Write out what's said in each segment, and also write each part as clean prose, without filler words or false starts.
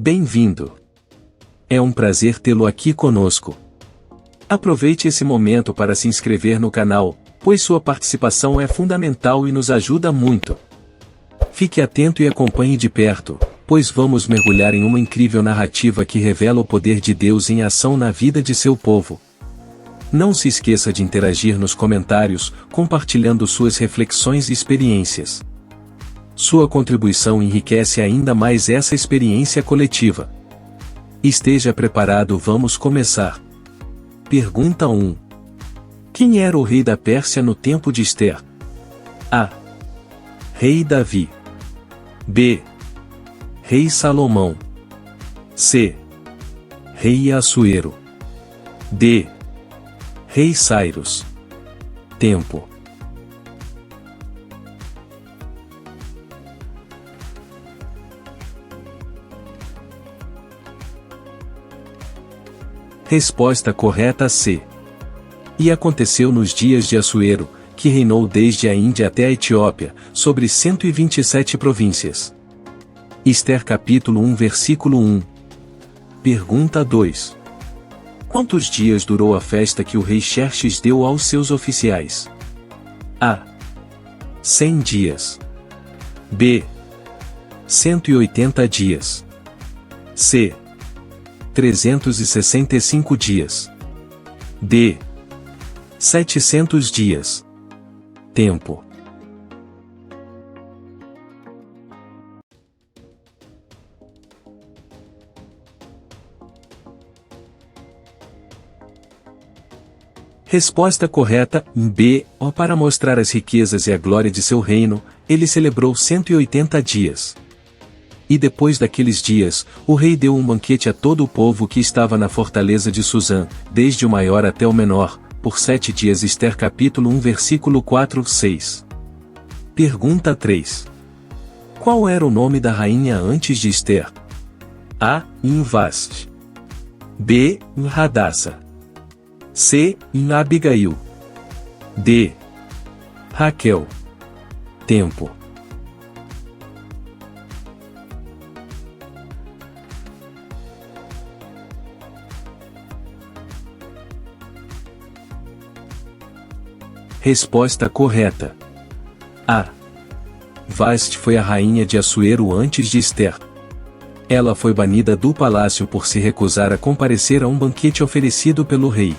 Bem-vindo! É um prazer tê-lo aqui conosco. Aproveite esse momento para se inscrever no canal, pois sua participação é fundamental e nos ajuda muito. Fique atento e acompanhe de perto, pois vamos mergulhar em uma incrível narrativa que revela o poder de Deus em ação na vida de seu povo. Não se esqueça de interagir nos comentários, compartilhando suas reflexões e experiências. Sua contribuição enriquece ainda mais essa experiência coletiva. Esteja preparado, vamos começar. Pergunta 1. Quem era o rei da Pérsia no tempo de Ester? A. Rei Davi. B. Rei Salomão. C. Rei Assuero. D. Rei Cyrus. Tempo. Resposta correta C. E aconteceu nos dias de Assuero, que reinou desde a Índia até a Etiópia, sobre 127 províncias. Ester capítulo 1 versículo 1. Pergunta 2. Quantos dias durou a festa que o rei Xerxes deu aos seus oficiais? A. 100 dias. B. 180 dias. C. 365 dias. D. 700 dias. Tempo. Resposta correta, B. Para mostrar as riquezas e a glória de seu reino, ele celebrou 180 dias. E depois daqueles dias, o rei deu um banquete a todo o povo que estava na fortaleza de Suzã, desde o maior até o menor, por 7 dias. Ester capítulo 1 versículo 4-6. Pergunta 3. Qual era o nome da rainha antes de Ester? A. Vasti. B. Hadassa. C. Abigail. D. Raquel. Tempo. Resposta correta. A. Vasti foi a rainha de Assuero antes de Ester. Ela foi banida do palácio por se recusar a comparecer a um banquete oferecido pelo rei.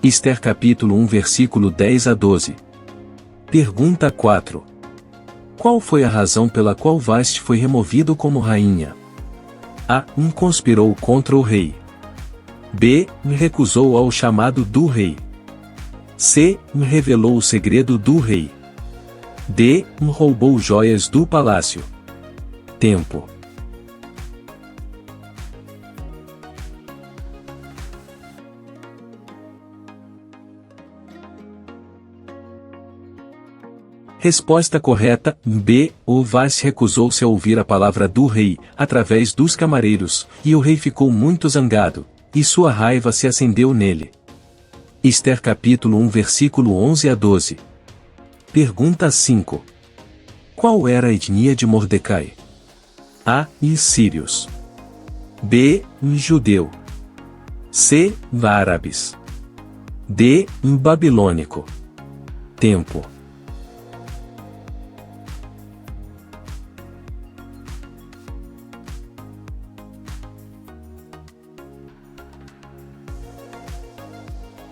Ester capítulo 1 versículo 10-12. Pergunta 4. Qual foi a razão pela qual Vasti foi removido como rainha? A. Conspirou contra o rei. B. Recusou ao chamado do rei. C. Revelou o segredo do rei. D. Roubou joias do palácio. Tempo. Resposta correta, B. Vasti recusou-se a ouvir a palavra do rei, através dos camareiros, e o rei ficou muito zangado, e sua raiva se acendeu nele. Ester capítulo 1 versículo 11-12. Pergunta 5. Qual era a etnia de Mordecai? A. Sírios. B. Judeu. C. Árabes. D. Babilônico. Tempo.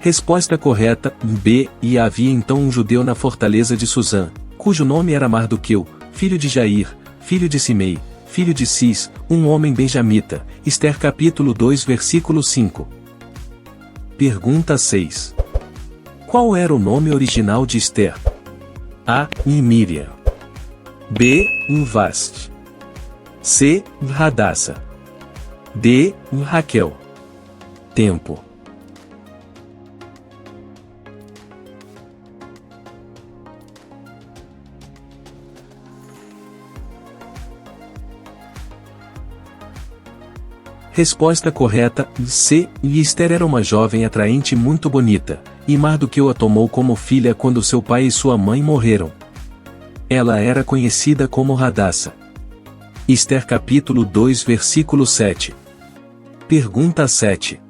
Resposta correta, B. E havia então um judeu na fortaleza de Suzã, cujo nome era Mardoqueu, filho de Jair, filho de Simei, filho de Cis, um homem benjamita. Ester capítulo 2 versículo 5. Pergunta 6. Qual era o nome original de Ester? A. Miriam. B. Vasti. C. Hadassa. D. Raquel. Tempo. Resposta correta, C. Ester era uma jovem atraente muito bonita, e Mardoqueu a tomou como filha quando seu pai e sua mãe morreram. Ela era conhecida como Hadassa. Ester capítulo 2 versículo 7. Pergunta 7.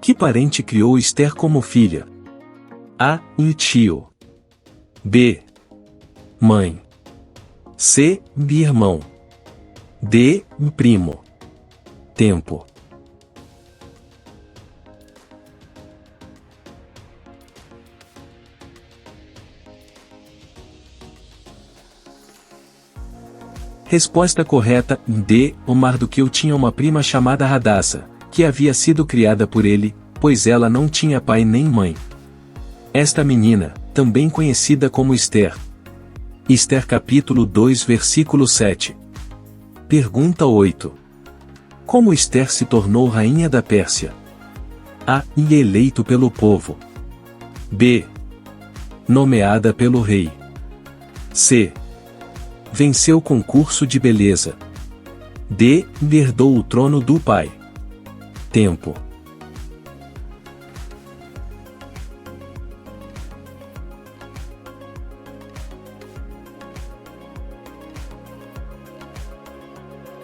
Que parente criou Ester como filha? A. Tio. B. Mãe. C. Irmão. D. Primo. Tempo. Resposta correta: D. O Mardoqueu tinha uma prima chamada Hadassa, que havia sido criada por ele, pois ela não tinha pai nem mãe. Esta menina, também conhecida como Ester. Ester capítulo 2 versículo 7. Pergunta 8. Como Ester se tornou rainha da Pérsia? A. Eleito pelo povo. B. Nomeada pelo rei. C. Venceu concurso de beleza. D. Herdou o trono do pai. Tempo.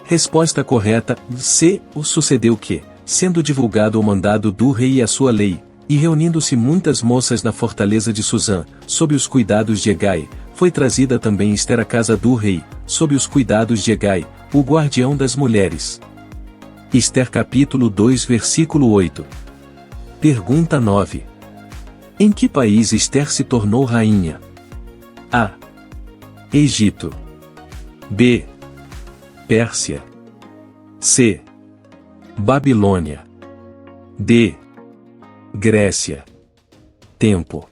Resposta correta: C. O sucedeu que, sendo divulgado o mandado do rei e a sua lei, e reunindo-se muitas moças na fortaleza de Susã, sob os cuidados de Hegai, foi trazida também Ester à casa do rei, sob os cuidados de Hegai, o guardião das mulheres. Ester capítulo 2 versículo 8. Pergunta 9. Em que país Ester se tornou rainha? A. Egito. B. Pérsia. C. Babilônia. D. Grécia. Tempo.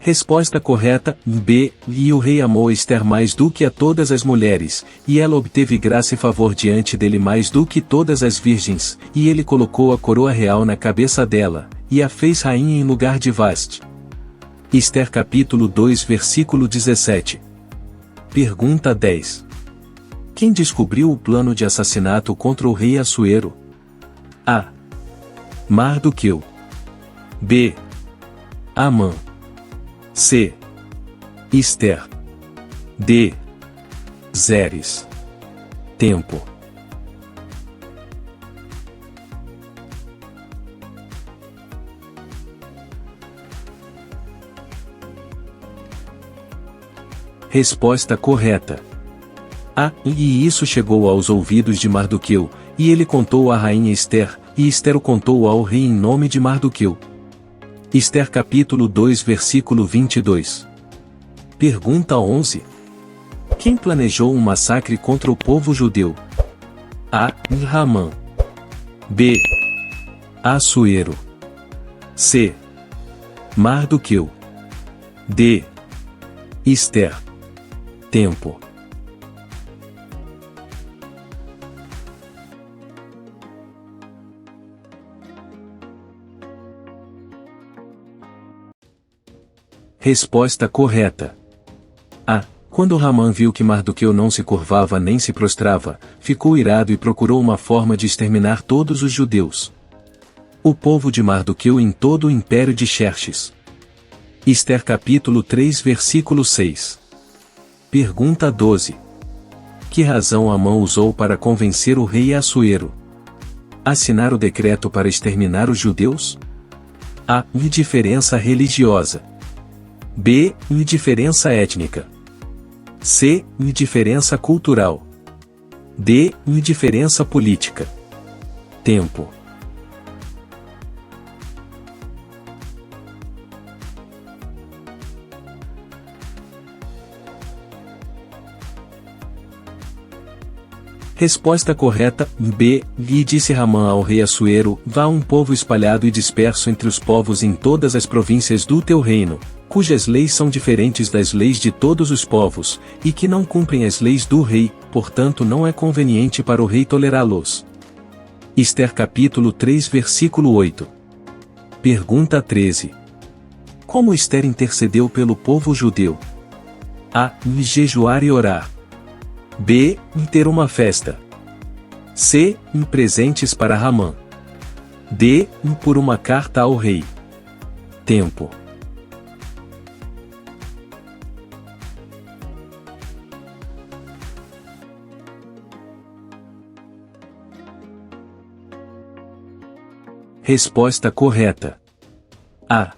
Resposta correta: B. E o rei amou Ester mais do que a todas as mulheres, e ela obteve graça e favor diante dele mais do que todas as virgens, e ele colocou a coroa real na cabeça dela, e a fez rainha em lugar de Vaste. Ester capítulo 2 versículo 17. Pergunta 10. Quem descobriu o plano de assassinato contra o rei Assuero? A. Mardoqueu. B. Amã. C. Ester. D. Zeres. Tempo. Resposta correta. A. E isso chegou aos ouvidos de Mardoqueu, e ele contou à rainha Ester, e Ester o contou ao rei em nome de Mardoqueu. Ester capítulo 2 versículo 22. Pergunta 11. Quem planejou um massacre contra o povo judeu? A. Ramã. B. Assuero. C. Mardoqueu. D. Ester. Tempo. Resposta correta. A. Quando Ramã viu que Mardoqueu não se curvava nem se prostrava, ficou irado e procurou uma forma de exterminar todos os judeus. O povo de Mardoqueu em todo o império de Xerxes. Ester capítulo 3 versículo 6. Pergunta 12. Que razão Amã usou para convencer o rei Assuero? Assinar o decreto para exterminar os judeus? A. Indiferença religiosa. B. Indiferença étnica. C. Indiferença cultural. D. Indiferença política. Tempo. Resposta correta: B. E disse Ramã ao rei Assuero: Vá um povo espalhado e disperso entre os povos em todas as províncias do teu reino, cujas leis são diferentes das leis de todos os povos, e que não cumprem as leis do rei, portanto não é conveniente para o rei tolerá-los. Ester capítulo 3 versículo 8. Pergunta 13. Como Ester intercedeu pelo povo judeu? A. Jejuar e orar. B. Ter uma festa. C. Presentes para Ramã. D. Por uma carta ao rei. Tempo. Resposta correta. A.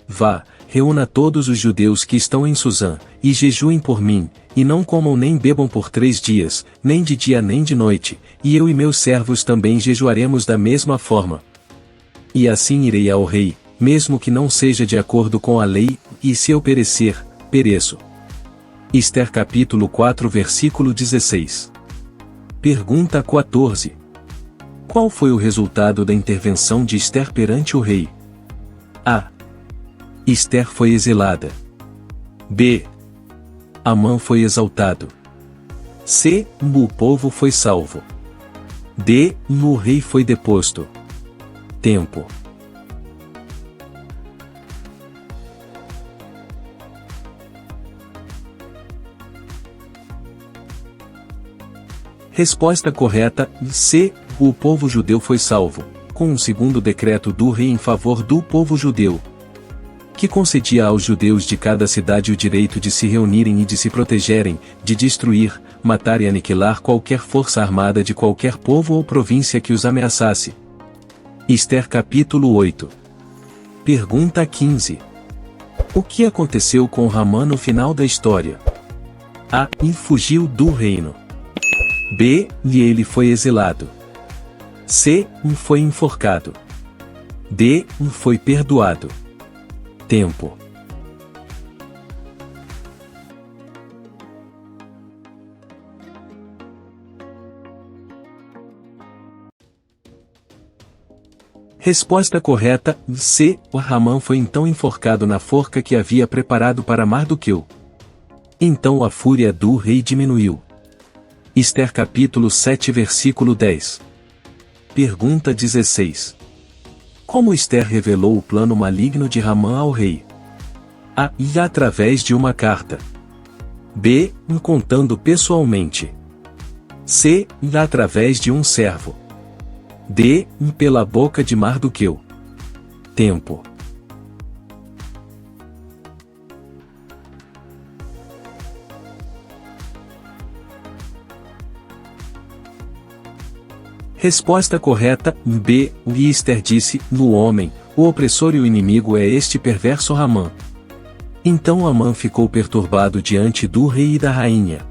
Vá, reúna todos os judeus que estão em Suzã, e jejuem por mim, e não comam nem bebam por 3 dias, nem de dia nem de noite, e eu e meus servos também jejuaremos da mesma forma. E assim irei ao rei, mesmo que não seja de acordo com a lei, e se eu perecer, pereço. Ester capítulo 4 versículo 16. Pergunta 14. Qual foi o resultado da intervenção de Ester perante o rei? A. Ester foi exilada. B. Amã foi exaltado. C. O povo foi salvo. D. O rei foi deposto. Tempo. Resposta correta, C. O povo judeu foi salvo, com um segundo decreto do rei em favor do povo judeu, que concedia aos judeus de cada cidade o direito de se reunirem e de se protegerem, de destruir, matar e aniquilar qualquer força armada de qualquer povo ou província que os ameaçasse. Ester capítulo 8. Pergunta 15. O que aconteceu com Ramã no final da história? A. Fugiu do reino. B. Ele foi exilado. C. Foi enforcado. D. Foi perdoado. Tempo. Resposta correta, C. Ramã foi então enforcado na forca que havia preparado para Mardoqueu. Então a fúria do rei diminuiu. Ester capítulo 7 versículo 10. Pergunta 16. Como Ester revelou o plano maligno de Ramã ao rei? A. Através de uma carta. B. Contando pessoalmente. C. Através de um servo. D. Pela boca de Mardoqueu. Tempo. Resposta correta, B. Ester disse, no homem, o opressor e o inimigo é este perverso Ramã. Então Amã ficou perturbado diante do rei e da rainha.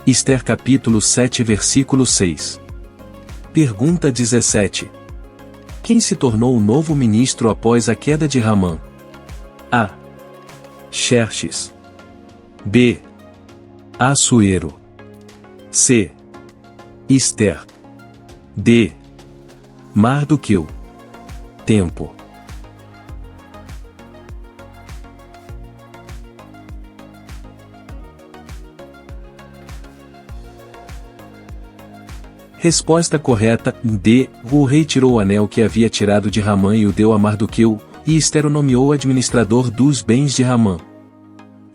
Ester capítulo 7 versículo 6. Pergunta 17. Quem se tornou o novo ministro após a queda de Ramã? A. Xerxes. B. Assuero. C. Ester. D. Mardoqueu. Tempo. Resposta correta, D. O rei tirou o anel que havia tirado de Ramã e o deu a Mardoqueu, e Ester o nomeou administrador dos bens de Ramã.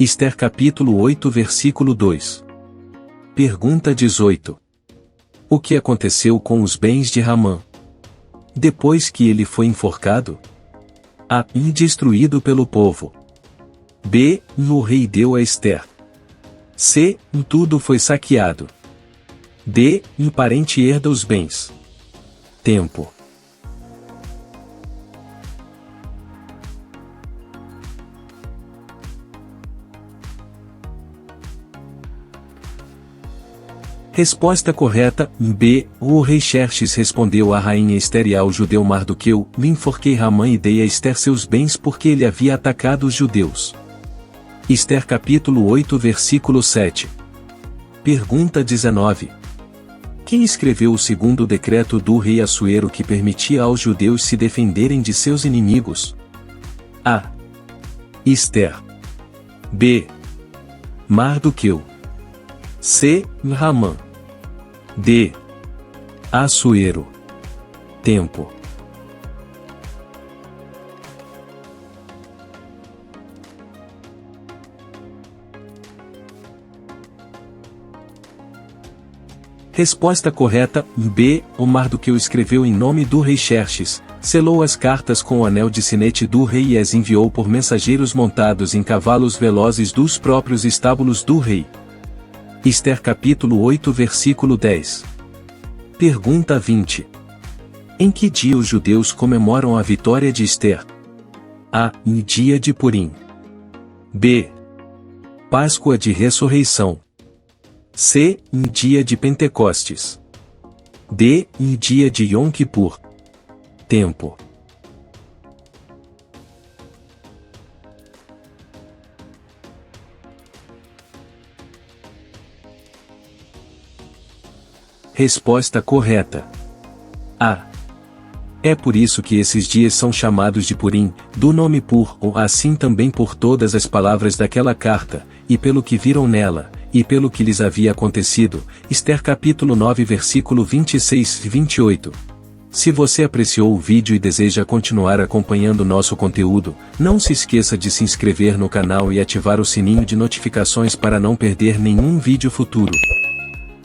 Ester capítulo 8 versículo 2. Pergunta 18. O que aconteceu com os bens de Ramã? Depois que ele foi enforcado? A. Destruído pelo povo. B. O rei deu a Ester. C. Tudo foi saqueado. D. Parente herda os bens. Tempo. Resposta correta, B. O rei Xerxes respondeu à rainha Ester e ao judeu Mardoqueu, me enforquei Ramã e dei a Ester seus bens porque ele havia atacado os judeus. Ester capítulo 8 versículo 7. Pergunta 19. Quem escreveu o segundo decreto do rei Assuero que permitia aos judeus se defenderem de seus inimigos? A. Ester. B. Mardoqueu. C. Ramã. D. Assuero. Tempo. Resposta correta, B. O Mardoqueu escreveu em nome do rei Xerxes, selou as cartas com o anel de sinete do rei e as enviou por mensageiros montados em cavalos velozes dos próprios estábulos do rei. Ester capítulo 8 versículo 10. Pergunta 20. Em que dia os judeus comemoram a vitória de Ester? A. Em dia de Purim. B. Páscoa de ressurreição. C. Em dia de Pentecostes. D. Em dia de Yom Kippur. Tempo. Resposta correta. A. É por isso que esses dias são chamados de Purim, do nome Pur, ou assim também por todas as palavras daquela carta, e pelo que viram nela, e pelo que lhes havia acontecido. Ester capítulo 9 versículo 26 e 28. Se você apreciou o vídeo e deseja continuar acompanhando nosso conteúdo, não se esqueça de se inscrever no canal e ativar o sininho de notificações para não perder nenhum vídeo futuro.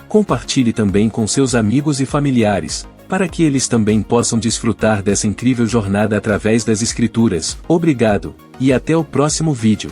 Compartilhe também com seus amigos e familiares, para que eles também possam desfrutar dessa incrível jornada através das Escrituras. Obrigado, e até o próximo vídeo.